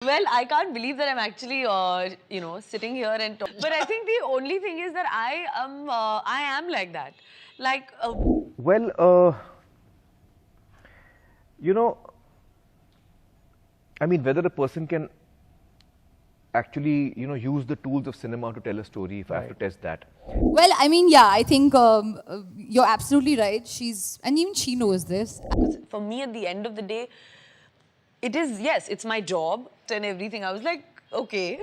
Well, I can't believe that I'm actually, sitting here and talk. But I think the only thing is that I am like that. Like, Well, you know, I mean, whether a person can actually, use the tools of cinema to tell a story, if I have to test that. Well, I mean, yeah, I think you're absolutely right. And even she knows this. for me, at the end of the day, it is, yes, it's my job and everything. I was like, okay.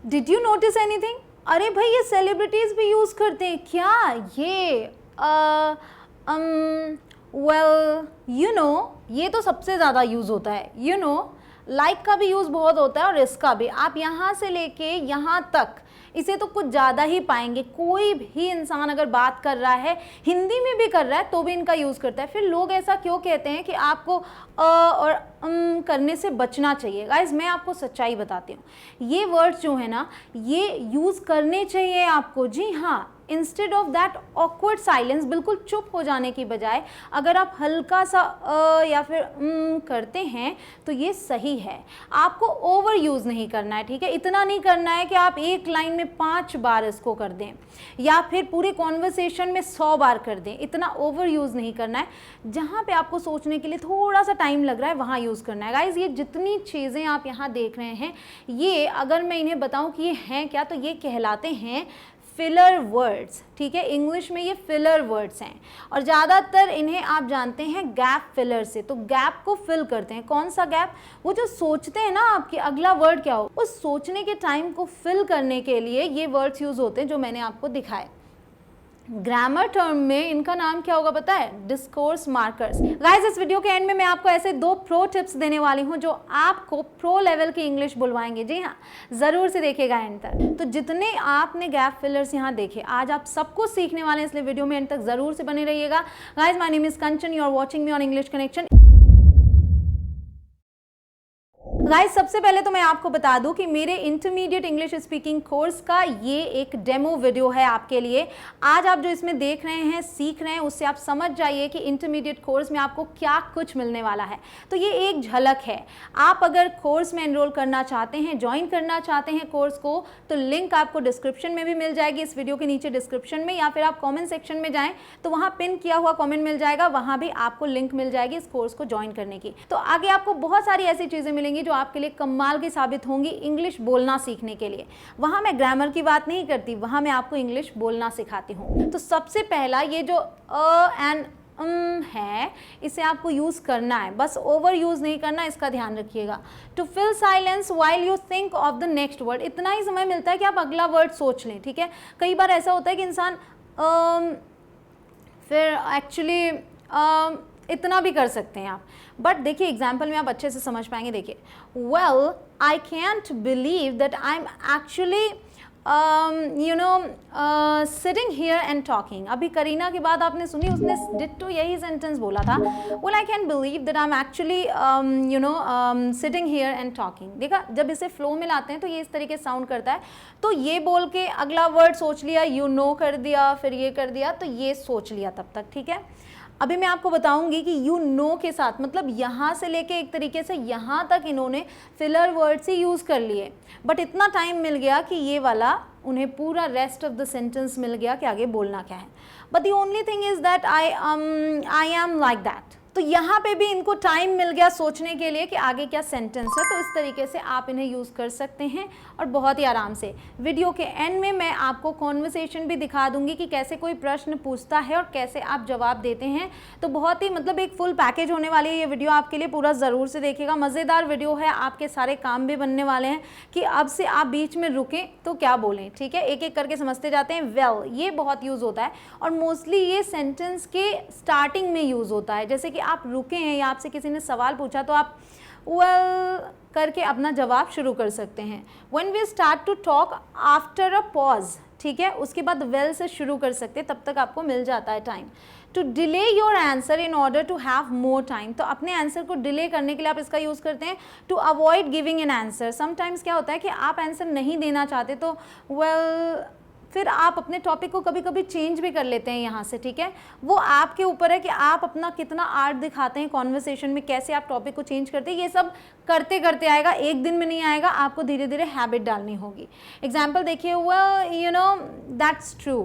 Did you notice anything? अरे भाई ये celebrities भी use करते हैं क्या ये? Well you know ये तो सबसे ज़्यादा यूज़ होता है. यू नो लाइक का भी यूज़ बहुत होता है और इसका भी. आप यहाँ से लेके यहाँ तक इसे तो कुछ ज़्यादा ही पाएंगे. कोई भी इंसान अगर बात कर रहा है, हिंदी में भी कर रहा है, तो भी इनका यूज़ करता है. फिर लोग ऐसा क्यों कहते हैं कि आपको और करने से बचना चाहिए? गाइज मैं आपको सच्चाई बताती हूँ, ये वर्ड्स जो है ना ये यूज़ करने चाहिए आपको. जी हाँ, instead of that awkward silence, बिल्कुल चुप हो जाने की बजाय अगर आप हल्का सा या फिर करते हैं तो ये सही है. आपको ओवर यूज़ नहीं करना है, ठीक है? इतना नहीं करना है कि आप एक लाइन में 5 बार इसको कर दें या फिर पूरे कॉन्वर्सेशन में 100 बार कर दें. इतना ओवर यूज़ नहीं करना है. जहाँ पे आपको सोचने के लिए थोड़ा सा टाइम लग रहा है वहाँ यूज़ करना है. गाइज ये जितनी चीज़ें आप यहाँ देख रहे हैं, ये अगर मैं इन्हें बताऊँ कि ये हैं क्या, तो ये कहलाते हैं फिलर वर्ड्स. ठीक है, इंग्लिश में ये फिलर वर्ड्स हैं और ज़्यादातर इन्हें आप जानते हैं गैप फिलर से. तो गैप को फिल करते हैं. कौन सा गैप? वो जो सोचते हैं ना आपकी अगला वर्ड क्या हो, उस सोचने के टाइम को फिल करने के लिए ये वर्ड्स यूज़ होते हैं जो मैंने आपको दिखाए. ग्रामर टर्म में इनका नाम क्या होगा पता है? Discourse markers. गाइस इस वीडियो के एंड में मैं आपको ऐसे 2 प्रो टिप्स देने वाली हूं जो आपको प्रो लेवल की इंग्लिश बुलवाएंगे. जी हाँ, ज़रूर से देखिएगा एंड तक. तो जितने आपने गैप फिलर्स यहाँ देखे, आज आप सबको सीखने वाले हैं, इसलिए वीडियो में एंड तक ज़रूर से बने रहिएगा. Guys my name is Kanchan, you are watching me on English connection. Guys सबसे पहले तो मैं आपको बता दूं कि मेरे इंटरमीडिएट इंग्लिश स्पीकिंग कोर्स का ये एक डेमो वीडियो है आपके लिए. आज आप जो इसमें देख रहे हैं, सीख रहे हैं, उससे आप समझ जाइए कि इंटरमीडिएट कोर्स में आपको क्या कुछ मिलने वाला है. तो ये एक झलक है. आप अगर कोर्स में एनरोल करना चाहते हैं, ज्वाइन करना चाहते हैं कोर्स को, तो लिंक आपको डिस्क्रिप्शन में भी मिल जाएगी, इस वीडियो के नीचे डिस्क्रिप्शन में, या फिर आप कॉमेंट सेक्शन में जाएँ तो वहाँ पिन किया हुआ कॉमेंट मिल जाएगा, वहाँ भी आपको लिंक मिल जाएगी इस कोर्स को ज्वाइन करने की. तो आगे आपको बहुत सारी ऐसी चीज़ें मिलेंगी जो आपके लिए कमाल की साबित होंगी इंग्लिश बोलना सीखने के लिए. वहाँ मैं ग्रामर की बात नहीं करती, वहाँ मैं आपको इंग्लिश बोलना सिखाती हूँ. तो सबसे पहला ये जो एंड है, इसे आपको यूज़ करना है, बस ओवर यूज़ नहीं करना, इसका ध्यान रखिएगा. To fill silence while you think of the next word. इतना ही समय मिलता है कि आप अगला वर्ड सोच लें. ठीक है, कई बार ऐसा होता है कि इंसान फिर एक्चुअली इतना भी कर सकते हैं आप, बट देखिए एग्जाम्पल में आप अच्छे से समझ पाएंगे. देखिए, well I can't believe that I am actually sitting here and talking. अभी करीना की बात आपने सुनी, उसने डिट्टो यही सेंटेंस बोला था. Well I can believe that I am actually sitting here and talking. देखा, जब इसे फ्लो में लाते हैं तो ये इस तरीके से साउंड करता है. तो ये बोल के अगला वर्ड सोच लिया, यू नो कर दिया, फिर ये कर दिया, तो ये सोच लिया तब तक. ठीक है, अभी मैं आपको बताऊंगी कि यू नो के साथ मतलब यहाँ से लेके एक तरीके से यहाँ तक इन्होंने फिलर वर्ड्स ही यूज़ कर लिए, बट इतना टाइम मिल गया कि ये वाला उन्हें पूरा रेस्ट ऑफ द सेंटेंस मिल गया कि आगे बोलना क्या है. But the only thing is that I am like that. तो यहाँ पे भी इनको टाइम मिल गया सोचने के लिए कि आगे क्या सेंटेंस है. तो इस तरीके से आप इन्हें यूज़ कर सकते हैं और बहुत ही आराम से. वीडियो के एंड में मैं आपको कॉन्वर्सेशन भी दिखा दूंगी कि कैसे कोई प्रश्न पूछता है और कैसे आप जवाब देते हैं. तो बहुत ही मतलब एक फुल पैकेज होने वाली है ये वीडियो आपके लिए, पूरा ज़रूर से देखिएगा. मज़ेदार वीडियो है, आपके सारे काम भी बनने वाले हैं कि अब से आप बीच में रुकें तो क्या बोलें. ठीक है, एक एक करके समझते जाते हैं. वेल ये बहुत यूज़ होता है और मोस्टली ये सेंटेंस के स्टार्टिंग में यूज़ होता है. जैसे कि आप रुके हैं या आपसे किसी ने सवाल पूछा तो आप वेल करके अपना जवाब शुरू कर सकते हैं. When we start to talk after a pause, ठीक है, उसके बाद वेल से शुरू कर सकते हैं, तब तक आपको मिल जाता है time. To delay your answer in order to have more time. तो अपने आंसर को डिले करने के लिए आप इसका यूज़ करते हैं. To avoid giving an answer. Sometimes क्या होता है कि आप आंसर नहीं देना चाहते तो वेल फिर आप अपने टॉपिक को कभी कभी चेंज भी कर लेते हैं यहाँ से, ठीक है। वो आपके ऊपर है कि आप अपना कितना आर्ट दिखाते हैं कॉन्वर्सेशन में, कैसे आप टॉपिक को चेंज करते हैं। ये सब करते करते आएगा, एक दिन में नहीं आएगा, आपको धीरे धीरे हैबिट डालनी होगी। एग्जाम्पल देखिए, well you know that's true,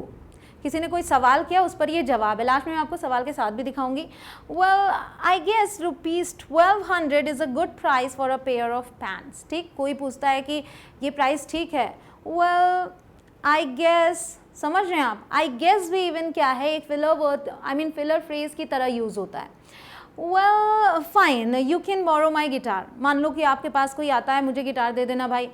किसी ने कोई सवाल किया, उस पर ये जवाब है। लास्ट में मैं आपको सवाल के साथ भी दिखाऊंगी। Well I guess ₹1200 is a good price for a pair of pants. ठीक, कोई पूछता है कि ये प्राइस ठीक है, वेल आई गेस, समझ रहे हैं आप, आई गेस भी इवन क्या है, एक filler word, I mean filler phrase की तरह यूज़ होता है। Well fine, you can borrow my guitar. मान लो कि आपके पास कोई आता है, मुझे गिटार दे देना भाई।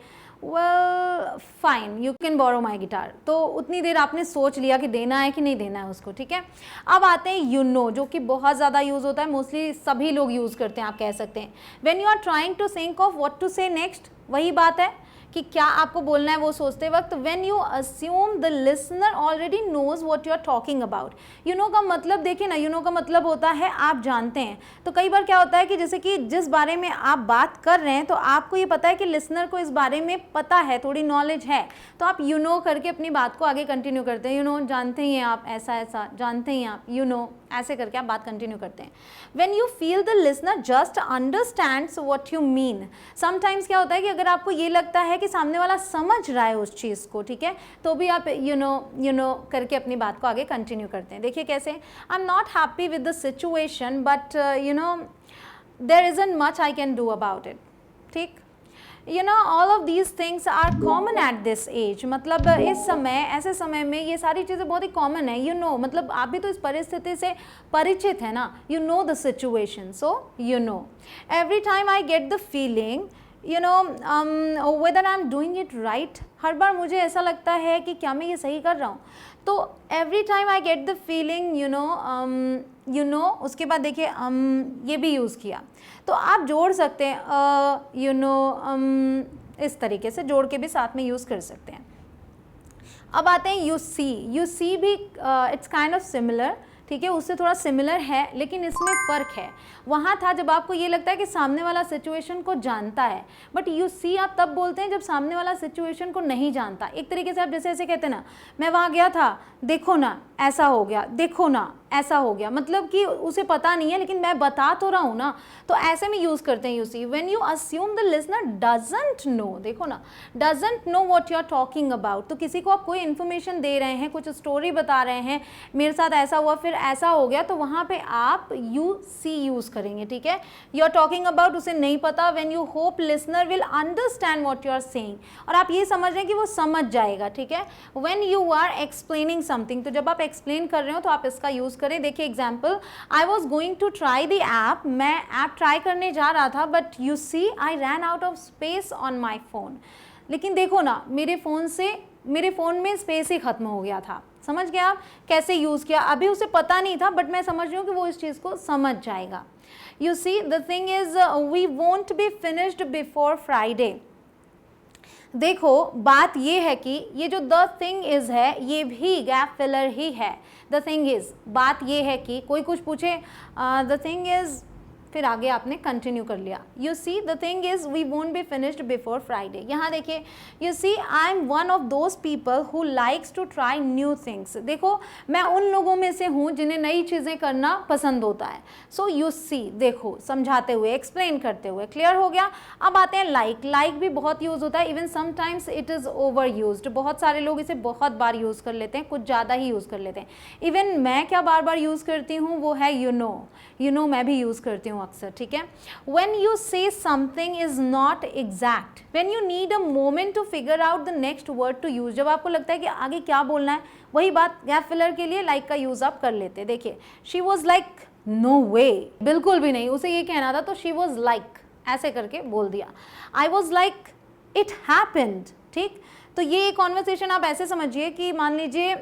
Well fine, you can borrow my guitar. तो उतनी देर आपने सोच लिया कि देना है कि नहीं देना है उसको, ठीक है। अब आते हैं यू नो, जो कि बहुत ज़्यादा यूज़ होता है, मोस्टली सभी लोग यूज़ करते हैं, आप कह सकते हैं। When you are trying to think of what to say next, वही बात है कि क्या आपको बोलना है वो सोचते वक्त। When you assume the listener already knows what you are talking about. You know का मतलब देखिए ना, यू नो का मतलब होता है आप जानते हैं। तो कई बार क्या होता है कि जैसे कि जिस बारे में आप बात कर रहे हैं, तो आपको ये पता है कि लिसनर को इस बारे में पता है, थोड़ी नॉलेज है, तो आप यू नो करके अपनी बात को आगे कंटिन्यू करते हैं। यू नो, जानते ही हैं आप, ऐसा ऐसा जानते ही आप, यू नो, ऐसे करके आप बात कंटिन्यू करते हैं। When you feel the listener just understands what you mean. Sometimes क्या होता है कि अगर आपको ये लगता है कि सामने वाला समझ रहा है उस चीज़ को, ठीक है, तो भी आप यू नो करके अपनी बात को आगे कंटिन्यू करते हैं। देखिए कैसे, I am not happy with the situation but you know there isn't much I can do about it. ठीक, you know all of these things are common at this age. मतलब इस समय, ऐसे समय में ये सारी चीज़ें बहुत ही कॉमन है। यू नो मतलब आप भी तो इस परिस्थिति से परिचित है ना, you know the situation, so you know. Every time I get the feeling you know whether I am doing it right. हर बार मुझे ऐसा लगता है कि क्या मैं ये सही कर रहा हूँ। तो every time I get the feeling you no, उसके बाद देखिए ये भी यूज़ किया, तो आप जोड़ सकते हैं यू नो इस तरीके से जोड़ के भी साथ में यूज़ कर सकते हैं। अब आते हैं यू सी। यू सी भी इट्स काइंड ऑफ सिमिलर, ठीक है, उससे थोड़ा सिमिलर है, लेकिन इसमें फ़र्क है। वहाँ था जब आपको ये लगता है कि सामने वाला सिचुएशन को जानता है, बट यू सी आप तब बोलते हैं जब सामने वाला सिचुएशन को नहीं जानता। एक तरीके से आप जैसे ऐसे कहते हैं ना, मैं वहाँ गया था, देखो ना ऐसा हो गया, देखो ना ऐसा हो गया, मतलब कि उसे पता नहीं है लेकिन मैं बता तो रहा हूँ ना, तो ऐसे में यूज़ करते हैं you see. When you assume the listener doesn't know, देखो ना, doesn't know what you are talking about. तो किसी को आप कोई इन्फॉर्मेशन दे रहे हैं, कुछ स्टोरी बता रहे हैं, मेरे साथ ऐसा हुआ फिर ऐसा हो गया, तो वहाँ पे आप यू सी यूज़ करेंगे, ठीक है। यू आर टॉकिंग अबाउट, उसे नहीं पता। When you hope listener will understand what you are saying, और आप ये समझ रहे हैं कि वो समझ जाएगा, ठीक है। When you are explaining something, तो जब आप एक्सप्लेन कर रहे हो तो आप इसका यूज़ करें। देखिए example, I was going to try the app, मैं ऐप ट्राई करने जा रहा था, but you see I ran out of space on my phone. लेकिन देखो ना, मेरे फ़ोन में स्पेस ही ख़त्म हो गया था। समझ गया आप कैसे यूज़ किया। अभी उसे पता नहीं था, बट मैं समझ रही हूँ कि वो इस चीज़ को समझ जाएगा। You see the thing is we won't be finished before Friday. देखो बात ये है कि ये जो द थिंग इज़ है, ये भी गैप फिलर ही है। द थिंग इज़, बात ये है कि कोई कुछ पूछे द थिंग इज़, फिर आगे आपने कंटिन्यू कर लिया। You see the thing is we won't be finished before Friday. यहाँ देखिए, you see I am one of those people who likes to try new things. देखो मैं उन लोगों में से हूँ जिन्हें नई चीज़ें करना पसंद होता है। सो यू सी, देखो समझाते हुए, एक्सप्लेन करते हुए, क्लियर हो गया। अब आते हैं लाइक। लाइक भी बहुत यूज़ होता है, even sometimes it is over used. बहुत सारे लोग इसे बहुत बार यूज़ कर लेते हैं, कुछ ज़्यादा ही यूज़ कर लेते हैं। इवन मैं क्या बार बार यूज़ करती हूँ, वो है यू नो मैं भी यूज़ करती हूँ अक्सर, ठीक है। When you say something is not exact, when you need a moment to figure out the next word to use, जब आपको लगता है कि आगे क्या बोलना है, वही बात गैप फिलर के लिए लाइक का यूज़ आप कर लेते हैं। देखिए, she was like no way, बिल्कुल भी नहीं, उसे ये कहना था तो she was like ऐसे करके बोल दिया। I was like it happened, ठीक। तो ये कॉन्वर्सेशन आप ऐसे समझिए कि मान लीजिए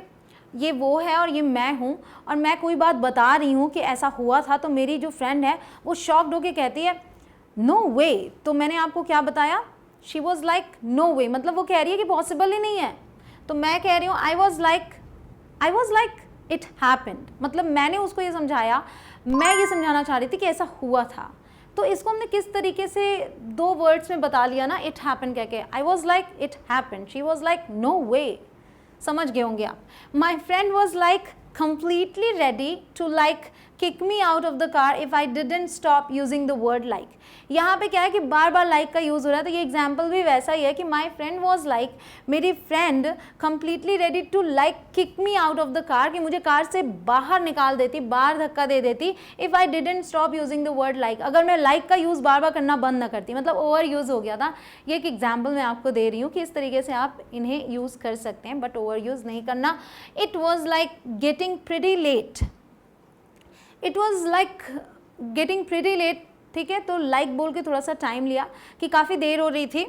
ये वो है और ये मैं हूँ, और मैं कोई बात बता रही हूँ कि ऐसा हुआ था, तो मेरी जो फ्रेंड है वो शॉक्ड होके कहती है नो वे। तो मैंने आपको क्या बताया, शी वॉज लाइक नो वे, मतलब वो कह रही है कि पॉसिबल ही नहीं है। तो मैं कह रही हूँ आई वॉज लाइक इट हैपेंड, मतलब मैंने उसको ये समझाया, मैं ये समझाना चाह रही थी कि ऐसा हुआ था। तो इसको हमने किस तरीके से 2 वर्ड्स में बता लिया ना, इट हैपेंड कह के। I was like it happened, she was like no way. समझ गए होंगे आप। My friend was like completely ready to like kick me out of the car if I didn't stop using the word like। यहाँ पे क्या है कि बार बार like का यूज़ हो रहा है, तो ये एग्जाम्पल भी वैसा ही है कि my friend was like, मेरी friend completely ready to like kick me out of the car, कि मुझे कार से बाहर निकाल देती, बाहर धक्का दे देती if I didn't stop using the word like, अगर मैं like का यूज़ बार बार करना बंद ना करती, मतलब ओवर यूज़ हो गया था। ये एक एग्जाम्पल मैं आपको दे रही हूँ कि इस तरीके से आप इन्हें यूज़ कर सकते हैं, बट ओवर यूज़ नहीं करना। It was like getting pretty late, it was like getting pretty late, ठीक है। तो लाइक बोल के थोड़ा सा टाइम लिया कि काफ़ी देर हो रही थी,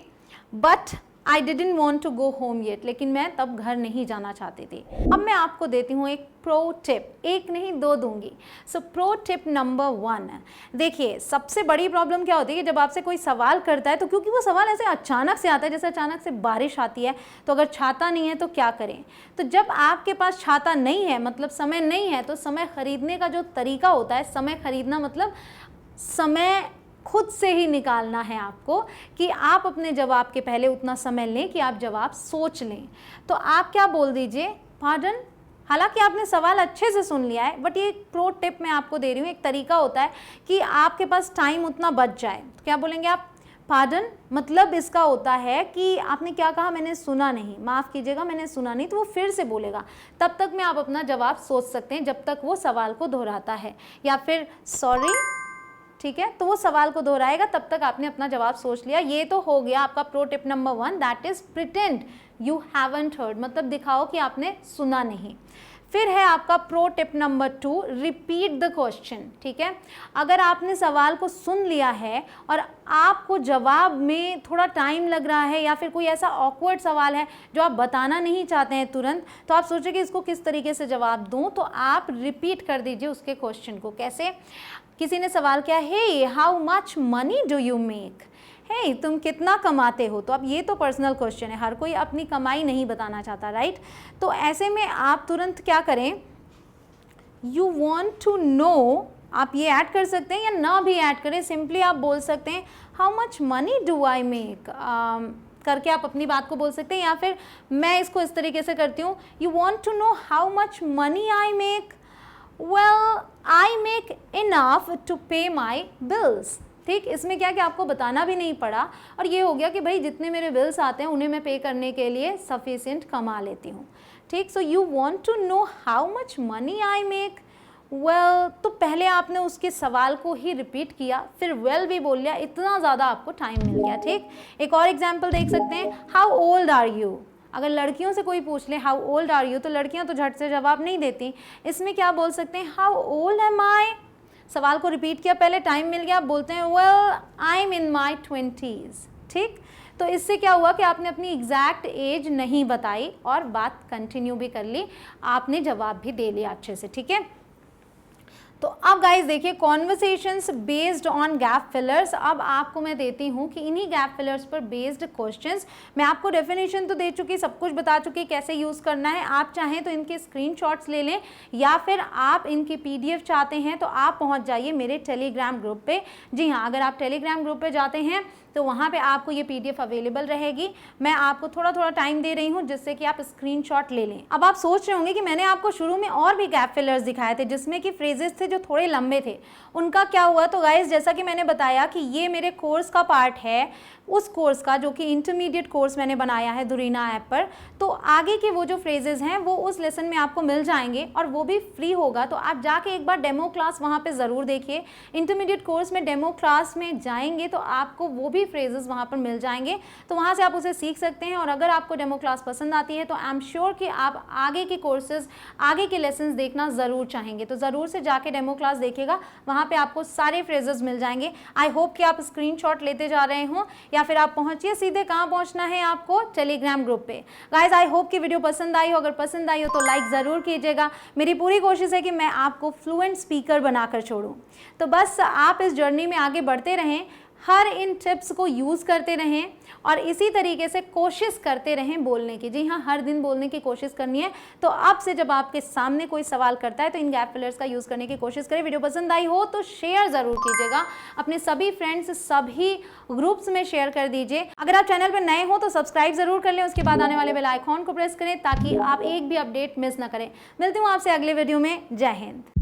but I didn't want to go home yet, लेकिन मैं तब घर नहीं जाना चाहती थी। अब मैं आपको देती हूँ एक प्रो टिप, एक नहीं दो दूंगी। सो प्रो टिप नंबर 1, देखिए सबसे बड़ी प्रॉब्लम क्या होती है कि जब आपसे कोई सवाल करता है तो क्योंकि वो सवाल ऐसे अचानक से आता है, जैसे अचानक से बारिश आती है, तो अगर छाता नहीं है तो क्या करें। तो जब आपके पास छाता नहीं है, मतलब समय नहीं है, तो समय खरीदने का जो तरीका होता है, समय खरीदना मतलब समय खुद से ही निकालना है आपको, कि आप अपने जवाब के पहले उतना समय लें कि आप जवाब सोच लें। तो आप क्या बोल दीजिए, पार्डन, हालांकि आपने सवाल अच्छे से सुन लिया है, बट ये एक प्रो टिप मैं आपको दे रही हूँ, एक तरीका होता है कि आपके पास टाइम उतना बच जाए। तो क्या बोलेंगे आप, पार्डन, मतलब इसका होता है कि आपने क्या कहा, मैंने सुना नहीं, माफ़ कीजिएगा मैंने सुना नहीं, तो वो फिर से बोलेगा, तब तक में आप अपना जवाब सोच सकते हैं जब तक वो सवाल को दोहराता है। या फिर सॉरी, ठीक है, तो वो सवाल को दोहराएगा, तब तक आपने अपना जवाब सोच लिया। ये तो हो गया आपका pro tip number 1, that is pretend you haven't heard, मतलब दिखाओ कि आपने सुना नहीं। फिर है आपका pro tip number 2, repeat the question, ठीक है। अगर आपने सवाल को सुन लिया है और आपको जवाब में थोड़ा टाइम लग रहा है, या फिर कोई ऐसा ऑकवर्ड सवाल है जो आप बताना नहीं चाहते हैं तुरंत, तो आप सोचें कि इसको किस तरीके से जवाब दूं, तो आप रिपीट कर दीजिए उसके क्वेश्चन को। कैसे, किसी ने सवाल किया, hey how much money do you make, hey तुम कितना कमाते हो, तो अब ये तो पर्सनल क्वेश्चन है, हर कोई अपनी कमाई नहीं बताना चाहता, राइट। तो ऐसे में आप तुरंत क्या करें, यू वॉन्ट टू नो, आप ये ऐड कर सकते हैं या ना भी ऐड करें, सिंपली आप बोल सकते हैं how much money do I make, करके आप अपनी बात को बोल सकते हैं। या फिर मैं इसको इस तरीके से करती हूँ, you want to know how much money I make, well I make enough to pay my bills, ठीक। इसमें क्या कि आपको बताना भी नहीं पड़ा, और ये हो गया कि भाई जितने मेरे बिल्स आते हैं उन्हें मैं पे करने के लिए सफिशिएंट कमा लेती हूँ, ठीक। So you want to know how much money I make, well, तो पहले आपने उसके सवाल को ही रिपीट किया, फिर वेल भी बोल लिया, इतना ज़्यादा आपको टाइम मिल गया, ठीक। एक और एग्जाम्पल देख सकते हैं, हाउ ओल्ड आर यू, अगर लड़कियों से कोई पूछ ले हाउ ओल्ड आर यू, तो लड़कियां तो झट से जवाब नहीं देती, इसमें क्या बोल सकते हैं, हाउ ओल्ड एम आई, सवाल को रिपीट किया, पहले टाइम मिल गया, आप बोलते हैं well I am in my 20s, ठीक। तो इससे क्या हुआ कि आपने अपनी एग्जैक्ट एज नहीं बताई और बात कंटिन्यू भी कर ली, आपने जवाब भी दे लिया अच्छे से, ठीक है। तो अब गाइस देखिए, conversations based on gap fillers. अब आपको मैं देती हूँ कि इन्हीं गैप फिलर्स पर बेस्ड क्वेश्चंस, मैं आपको डेफिनेशन तो दे चुकी, सब कुछ बता चुकी कैसे यूज़ करना है। आप चाहें तो इनके स्क्रीनशॉट्स ले लें, या फिर आप इनकी PDF चाहते हैं तो आप पहुँच जाइए मेरे टेलीग्राम ग्रुप पे। जी हाँ, अगर आप टेलीग्राम ग्रुप पे जाते हैं तो वहाँ पे आपको ये PDF अवेलेबल रहेगी। मैं आपको थोड़ा थोड़ा टाइम दे रही हूँ जिससे कि आप स्क्रीनशॉट ले लें। अब आप सोच रहे होंगे कि मैंने आपको शुरू में और भी गैप फिलर्स दिखाए थे जिसमें कि फ्रेजेस थे जो थोड़े लंबे थे, उनका क्या हुआ। तो गाइस, जैसा कि मैंने बताया कि ये मेरे कोर्स का पार्ट है, उस कोर्स का जो कि इंटरमीडिएट कोर्स मैंने बनाया है दुरीना ऐप पर। तो आगे के वो जो फ्रेजेस हैं वो उस लेसन में आपको मिल जाएंगे और वो भी फ्री होगा। तो आप जाके एक बार डेमो क्लास वहाँ पे ज़रूर देखिए। इंटरमीडिएट कोर्स में डेमो क्लास में जाएंगे तो आपको वो भी फ्रेजेस वहाँ पर मिल जाएंगे, तो वहाँ से आप उसे सीख सकते हैं। और अगर आपको डेमो क्लास पसंद आती है तो आई एम श्योर कि आप आगे के कोर्सेज, आगे के लेसन्स देखना ज़रूर चाहेंगे। तो ज़रूर से जाके डेमो क्लास देखिएगा, वहाँ पे आपको सारे फ्रेजेस मिल जाएंगे। आई होप कि आप स्क्रीनशॉट लेते जा रहे हों, या फिर आप पहुँचिए सीधे कहाँ पहुँचना है आपको, टेलीग्राम ग्रुप पे। गाइज, आई होप कि वीडियो पसंद आई हो। अगर पसंद आई हो तो लाइक ज़रूर कीजिएगा। मेरी पूरी कोशिश है कि मैं आपको फ्लुएंट स्पीकर बनाकर छोड़ूँ। तो बस आप इस जर्नी में आगे बढ़ते रहें। हर इन टिप्स को यूज़ करते रहें और इसी तरीके से कोशिश करते रहें बोलने की। जी हाँ, हर दिन बोलने की कोशिश करनी है। तो अब से जब आपके सामने कोई सवाल करता है तो इन गैप फिलर्स का यूज़ करने की कोशिश करें। वीडियो पसंद आई हो तो शेयर ज़रूर कीजिएगा, अपने सभी फ्रेंड्स, सभी ग्रुप्स में शेयर कर दीजिए। अगर आप चैनल पर नए हो तो सब्सक्राइब ज़रूर कर लें, उसके बाद आने वाले बेल आइकॉन को प्रेस करें ताकि आप एक भी अपडेट मिस ना करें। मिलती हूँ आपसे अगले वीडियो में। जय हिंद।